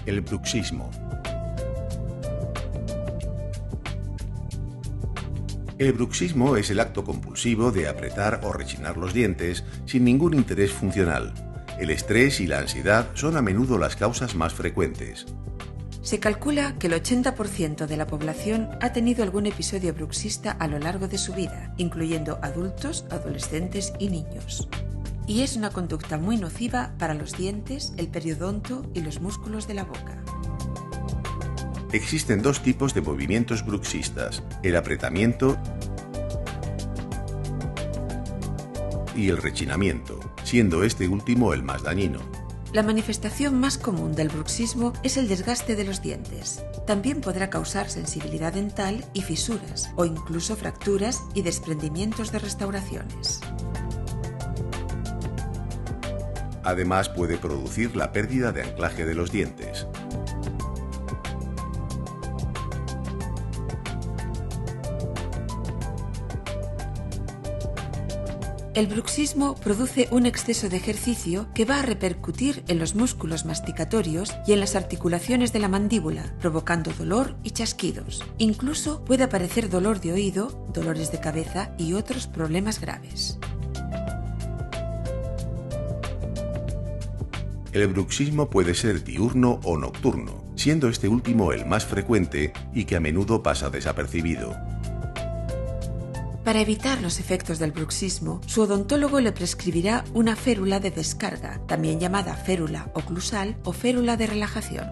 El bruxismo. El bruxismo es el acto compulsivo de apretar o rechinar los dientes sin ningún interés funcional. El estrés y la ansiedad son a menudo las causas más frecuentes. Se calcula que el 80% de la población ha tenido algún episodio bruxista a lo largo de su vida, incluyendo adultos, adolescentes y niños. Y es una conducta muy nociva para los dientes, el periodonto y los músculos de la boca. Existen dos tipos de movimientos bruxistas: el apretamiento y el rechinamiento, siendo este último el más dañino. La manifestación más común del bruxismo es el desgaste de los dientes. También podrá causar sensibilidad dental y fisuras, o incluso fracturas y desprendimientos de restauraciones. Además, puede producir la pérdida de anclaje de los dientes. El bruxismo produce un exceso de ejercicio que va a repercutir en los músculos masticatorios y en las articulaciones de la mandíbula, provocando dolor y chasquidos. Incluso puede aparecer dolor de oído, dolores de cabeza y otros problemas graves. El bruxismo puede ser diurno o nocturno, siendo este último el más frecuente y que a menudo pasa desapercibido. Para evitar los efectos del bruxismo, su odontólogo le prescribirá una férula de descarga, también llamada férula oclusal o férula de relajación.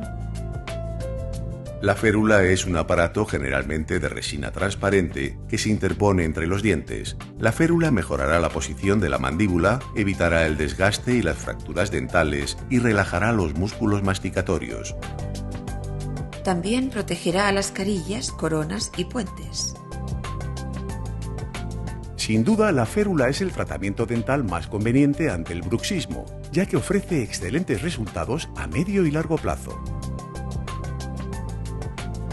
La férula es un aparato generalmente de resina transparente que se interpone entre los dientes. La férula mejorará la posición de la mandíbula, evitará el desgaste y las fracturas dentales y relajará los músculos masticatorios. También protegerá a las carillas, coronas y puentes. Sin duda, la férula es el tratamiento dental más conveniente ante el bruxismo, ya que ofrece excelentes resultados a medio y largo plazo.